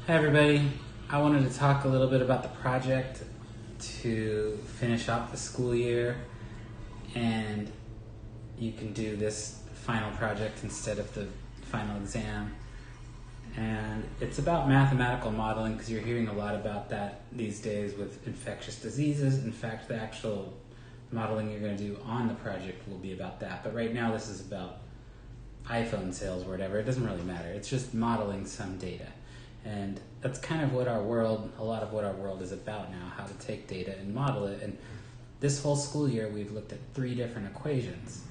Hi everybody. I wanted to talk a little bit about the project to finish off the school year, and you can do this final project instead of the final exam. And it's about mathematical modeling because you're hearing a lot about that these days with infectious diseases. In fact, the actual modeling you're going to do on the project will be about that. But right now, this is about iPhone sales or whatever. It doesn't really matter. It's just modeling some data. And that's kind of what a lot of what our world is about now, how to take data and model it. And this whole school year, we've looked at 3 different equations.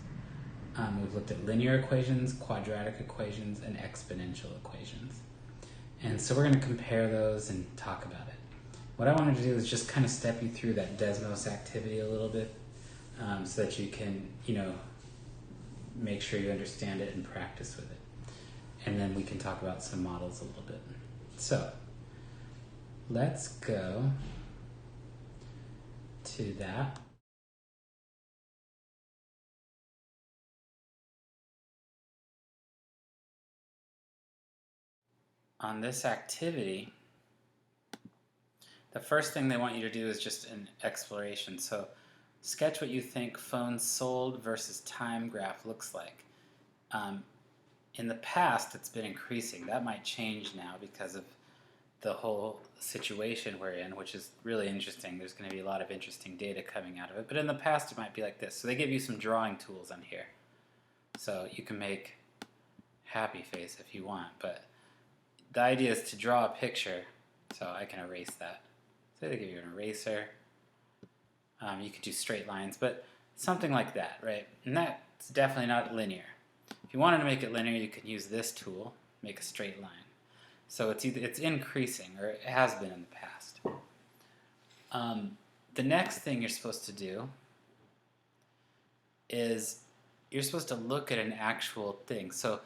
We've looked at linear equations, quadratic equations, and exponential equations. And so we're going to compare those and talk about it. What I wanted to do is just kind of step you through that Desmos activity a little bit, so that you can, make sure you understand it and practice with it. And then we can talk about some models a little bit. So, let's go to that. On this activity, the first thing they want you to do is just an exploration. So, sketch what you think phones sold versus time graph looks like. In the past, it's been increasing. That might change now because of the whole situation we're in, which is really interesting. There's going to be a lot of interesting data coming out of it. But in the past, it might be like this. So they give you some drawing tools on here. So you can make happy face if you want. But the idea is to draw a picture. So I can erase that. So they give you an eraser. You could do straight lines, but something like that, right? And that's definitely not linear. If you wanted to make it linear, you could use this tool, make a straight line. So it's increasing, or it has been in the past. The next thing you're supposed to do is you're supposed to look at an actual thing. So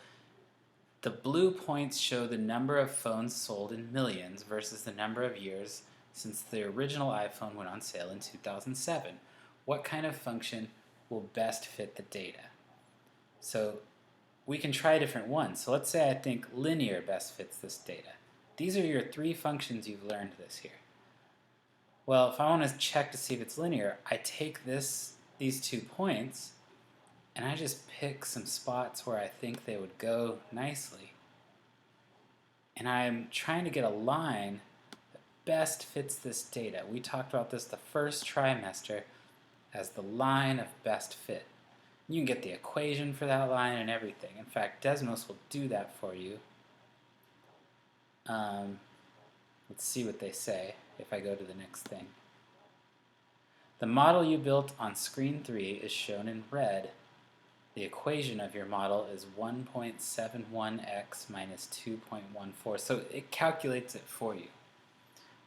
the blue points show the number of phones sold in millions versus the number of years since the original iPhone went on sale in 2007. What kind of function will best fit the data? So we can try different ones. So let's say I think linear best fits this data. These are your 3 functions you've learned this year. Well, if I want to check to see if it's linear, I take these 2 points and I just pick some spots where I think they would go nicely. And I'm trying to get a line that best fits this data. We talked about this the first trimester as the line of best fit. You can get the equation for that line and everything. In fact, Desmos will do that for you. Let's see what they say if I go to the next thing. The model you built on screen 3 is shown in red. The equation of your model is 1.71x minus 2.14. So it calculates it for you.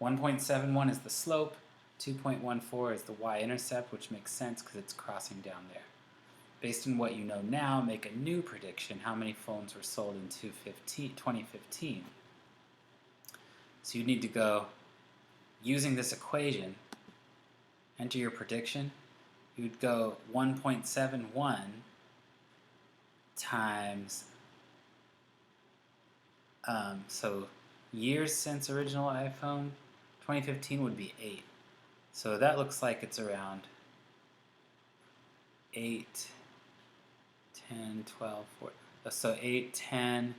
1.71 is the slope, 2.14 is the y-intercept, which makes sense because it's crossing down there. Based on what you know now, make a new prediction how many phones were sold in 2015. So you need to go, using this equation, enter your prediction. You'd go 1.71 times, so years since original iPhone, 2015 would be 8. So that looks like it's around 8, 10, 12, 14. So 8, 10,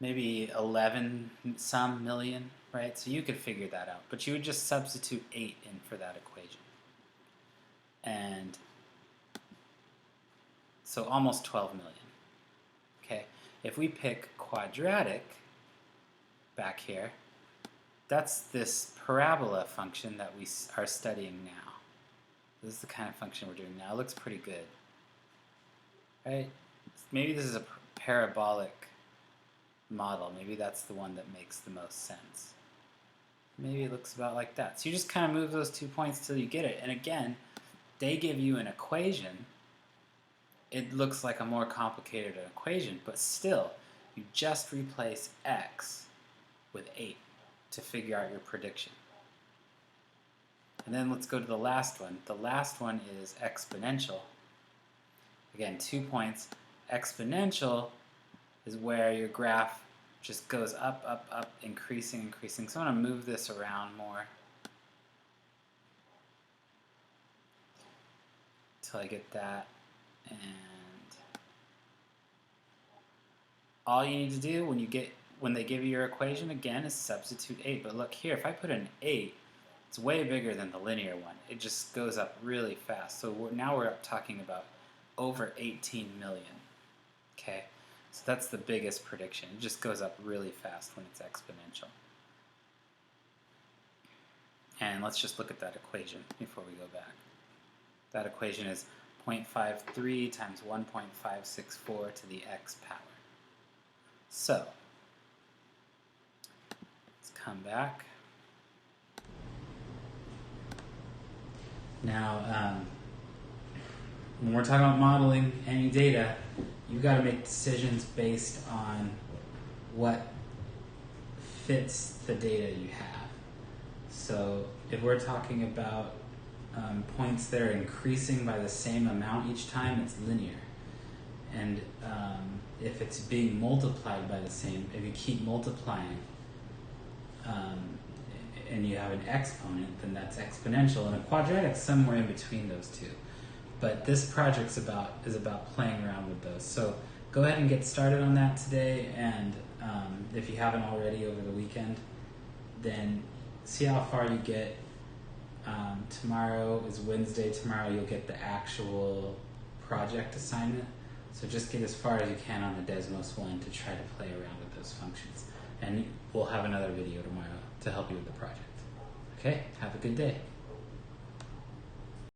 maybe 11 some million, right? So you could figure that out. But you would just substitute 8 in for that equation. And so almost 12 million. Okay, if we pick quadratic back here, that's this parabola function that we are studying now. This is the kind of function we're doing now. It looks pretty good, right? Maybe this is a parabolic model. Maybe that's the one that makes the most sense. Maybe it looks about like that. So you just kind of move those 2 points till you get it. And again, they give you an equation. It looks like a more complicated equation, but still, you just replace x with 8 to figure out your prediction. And then let's go to the last one. The last one is exponential. Again, 2 points. Exponential is where your graph just goes up, up, up, increasing, increasing. So I'm going to move this around more until I get that. And all you need to do when they give you your equation again is substitute 8. But look here, if I put an 8, it's way bigger than the linear one. It just goes up really fast. So now we're talking about over 18 million. Okay, so that's the biggest prediction. It just goes up really fast when it's exponential. And let's just look at that equation before we go back. That equation is 0.53 times 1.564 to the x power. So, let's come back. Now, when we're talking about modeling any data, you've got to make decisions based on what fits the data you have. So if we're talking about points that are increasing by the same amount each time, it's linear. And if it's being multiplied by the same, if you keep multiplying and you have an exponent, then that's exponential. And a quadratic somewhere in between those two. But this project is about playing around with those. So go ahead and get started on that today. And if you haven't already over the weekend, then see how far you get. Tomorrow is Wednesday. Tomorrow you'll get the actual project assignment. So just get as far as you can on the Desmos one to try to play around with those functions. And we'll have another video tomorrow to help you with the project. Okay, have a good day.